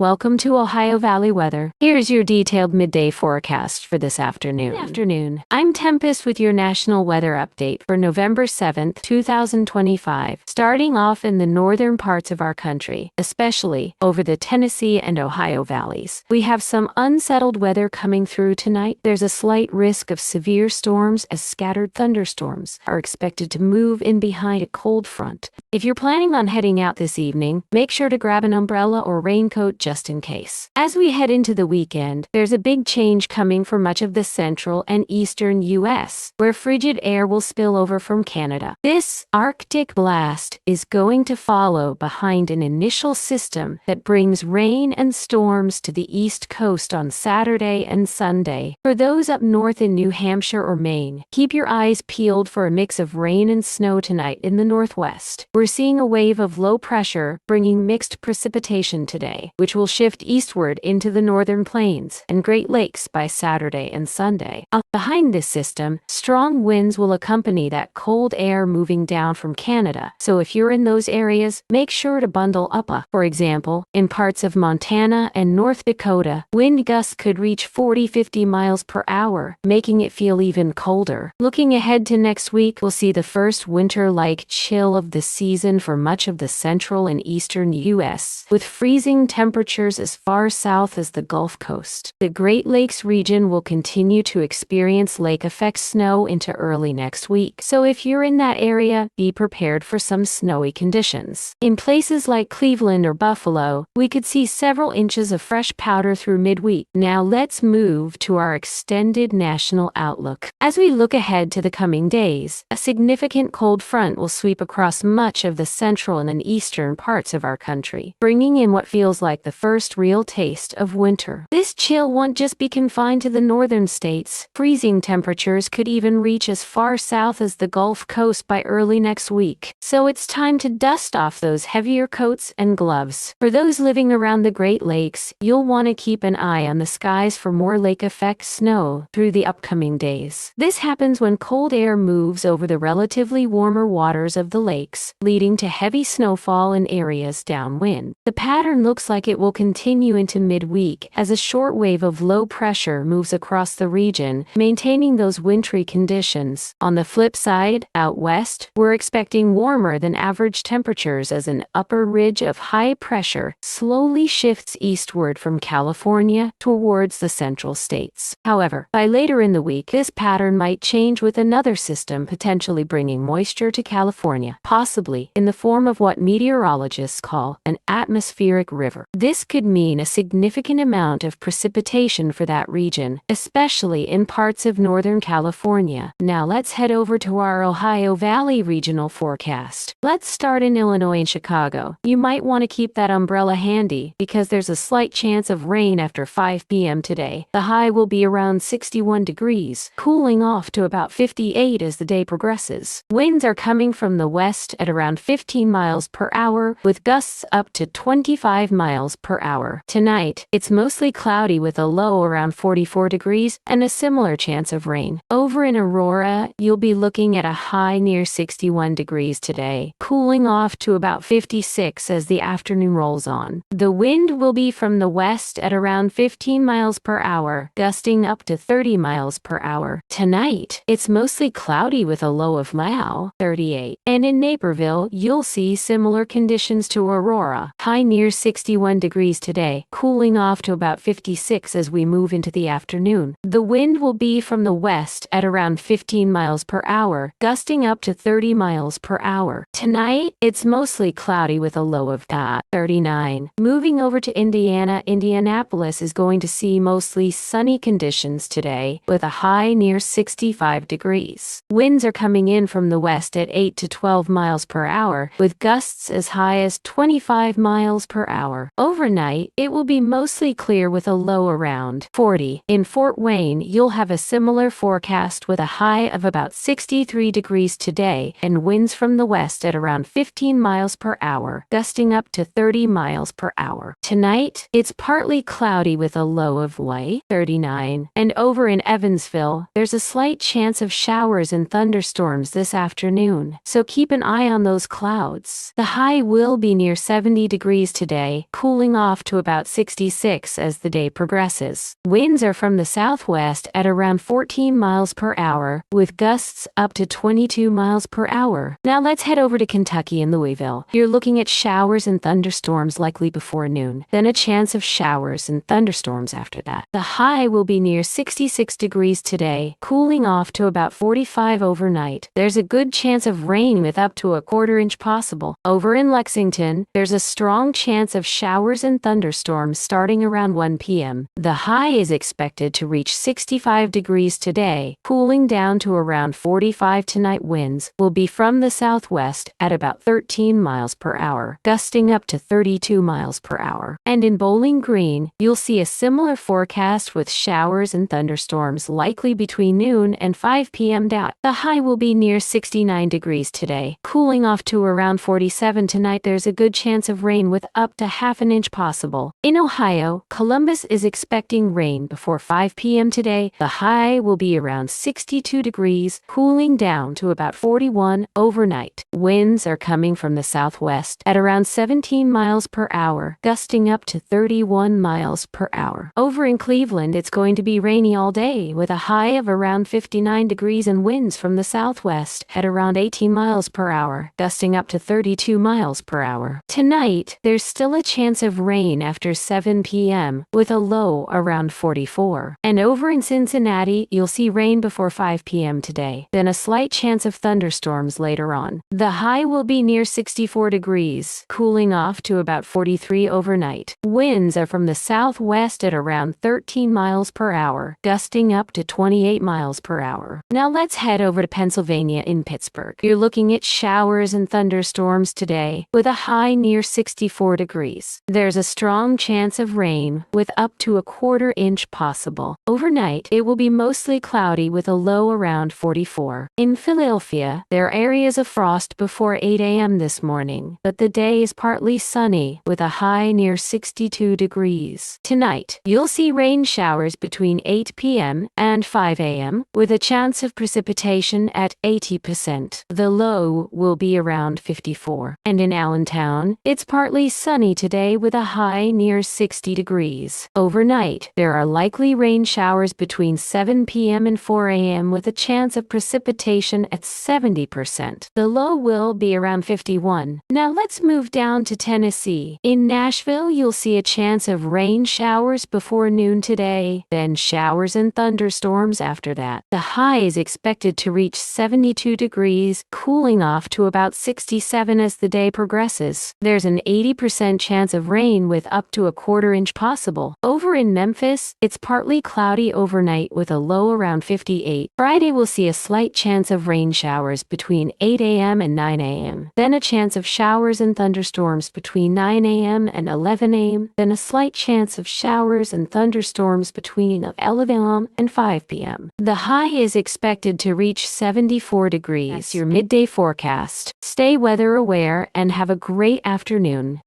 Welcome to Ohio Valley weather. Here's your detailed midday forecast for this afternoon. I'm Tempest with your national weather update for November 7th, 2025. Starting off in the northern parts of our country, especially over the Tennessee and Ohio valleys. We have some unsettled weather coming through tonight. There's a slight risk of severe storms as scattered thunderstorms are expected to move in behind a cold front. If you're planning on heading out this evening, make sure to grab an umbrella or raincoat just in case. As we head into the weekend, there's a big change coming for much of the central and eastern U.S., where frigid air will spill over from Canada. This Arctic blast is going to follow behind an initial system that brings rain and storms to the East Coast on Saturday and Sunday. For those up north in New Hampshire or Maine, keep your eyes peeled for a mix of rain and snow tonight in the northwest. We're seeing a wave of low pressure bringing mixed precipitation today, which will shift eastward into the northern plains and Great Lakes by Saturday and Sunday. Behind this system, strong winds will accompany that cold air moving down from Canada, so if you're in those areas, make sure to bundle up. For example, in parts of Montana and North Dakota, wind gusts could reach 40-50 miles per hour, making it feel even colder. Looking ahead to next week, we'll see the first winter-like chill of the season for much of the central and eastern U.S., with freezing temperatures as far south as the Gulf Coast. The Great Lakes region will continue to experience lake-effect snow into early next week, so if you're in that area, be prepared for some snowy conditions. In places like Cleveland or Buffalo, we could see several inches of fresh powder through midweek. Now let's move to our extended national outlook. As we look ahead to the coming days, a significant cold front will sweep across much of the central and eastern parts of our country, bringing in what feels like the first real taste of winter. This chill won't just be confined to the northern states. Freezing temperatures could even reach as far south as the Gulf Coast by early next week. So it's time to dust off those heavier coats and gloves. For those living around the Great Lakes, you'll want to keep an eye on the skies for more lake-effect snow through the upcoming days. This happens when cold air moves over the relatively warmer waters of the lakes, leading to heavy snowfall in areas downwind. The pattern looks like it will continue into midweek as a short wave of low pressure moves across the region, maintaining those wintry conditions. On the flip side, out west, we're expecting warmer than average temperatures as an upper ridge of high pressure slowly shifts eastward from California towards the central states. However, by later in the week, this pattern might change with another system potentially bringing moisture to California, possibly in the form of what meteorologists call an atmospheric river. This could mean a significant amount of precipitation for that region, especially in parts of Northern California. Now let's head over to our Ohio Valley regional forecast. Let's start in Illinois and Chicago. You might want to keep that umbrella handy because there's a slight chance of rain after 5 p.m. today. The high will be around 61 degrees, cooling off to about 58 as the day progresses. Winds are coming from the west at around 15 miles per hour, with gusts up to 25 miles per hour. Tonight, it's mostly cloudy with a low around 44 degrees and a similar chance of rain. Over in Aurora, you'll be looking at a high near 61 degrees today, cooling off to about 56 as the afternoon rolls on. The wind will be from the west at around 15 miles per hour, gusting up to 30 miles per hour. Tonight, it's mostly cloudy with a low of 38. And in Naperville, you'll see similar conditions to Aurora, high near 61 degrees today, cooling off to about 56 as we move into the afternoon. The wind will be from the west at around 15 miles per hour, gusting up to 30 miles per hour. Tonight, it's mostly cloudy with a low of 39. Moving over to Indiana, Indianapolis is going to see mostly sunny conditions today, with a high near 65 degrees. Winds are coming in from the west at 8 to 12 miles per hour, with gusts as high as 25 miles per hour. Overnight, it will be mostly clear with a low around 40. In Fort Wayne, you'll have a similar forecast with a high of about 63 degrees today and winds from the west at around 15 miles per hour, gusting up to 30 miles per hour. Tonight, it's partly cloudy with a low of 39. And over in Evansville, there's a slight chance of showers and thunderstorms this afternoon, so keep an eye on those clouds. The high will be near 70 degrees today, cooling cooling off to about 66 as the day progresses. Winds are from the southwest at around 14 miles per hour, with gusts up to 22 miles per hour. Now let's head over to Kentucky and Louisville. You're looking at showers and thunderstorms likely before noon, then a chance of showers and thunderstorms after that. The high will be near 66 degrees today, cooling off to about 45 overnight. There's a good chance of rain with up to a quarter-inch possible. Over in Lexington, there's a strong chance of showers and thunderstorms starting around 1 p.m. The high is expected to reach 65 degrees today, cooling down to around 45 tonight. Winds will be from the southwest at about 13 miles per hour, gusting up to 32 miles per hour. And in Bowling Green, you'll see a similar forecast with showers and thunderstorms likely between noon and 5 p.m. The high will be near 69 degrees today, cooling off to around 47 tonight. There's a good chance of rain with up to half an inch possible. In Ohio, Columbus is expecting rain before 5 p.m. today. The high will be around 62 degrees, cooling down to about 41 overnight. Winds are coming from the southwest at around 17 miles per hour, gusting up to 31 miles per hour. Over in Cleveland, it's going to be rainy all day with a high of around 59 degrees and winds from the southwest at around 18 miles per hour, gusting up to 32 miles per hour. Tonight, there's still a chance of rain after 7 p.m. with a low around 44. And over in Cincinnati, you'll see rain before 5 p.m. today, then a slight chance of thunderstorms later on. The high will be near 64 degrees, cooling off to about 43 overnight. Winds are from the southwest at around 13 miles per hour, gusting up to 28 miles per hour. Now let's head over to Pennsylvania in Pittsburgh. You're looking at showers and thunderstorms today, with a high near 64 degrees. There's a strong chance of rain, with up to a quarter-inch possible. Overnight, it will be mostly cloudy with a low around 44. In Philadelphia, there are areas of frost before 8 a.m. this morning, but the day is partly sunny, with a high near 62 degrees. Tonight, you'll see rain showers between 8 p.m. and 5 a.m., with a chance of precipitation at 80%. The low will be around 54. And in Allentown, it's partly sunny today with a high near 60 degrees. Overnight, there are likely rain showers between 7 p.m. and 4 a.m. with a chance of precipitation at 70%. The low will be around 51. Now let's move down to Tennessee. In Nashville, you'll see a chance of rain showers before noon today, then showers and thunderstorms after that. The high is expected to reach 72 degrees, cooling off to about 67 as the day progresses. There's an 80% chance of rain with up to a quarter-inch possible. Over in Memphis, it's partly cloudy overnight with a low around 58. Friday will see a slight chance of rain showers between 8 a.m. and 9 a.m. Then a chance of showers and thunderstorms between 9 a.m. and 11 a.m. Then a slight chance of showers and thunderstorms between 11 a.m. and 5 p.m. The high is expected to reach 74 degrees. That's your midday forecast. Stay weather aware and have a great afternoon.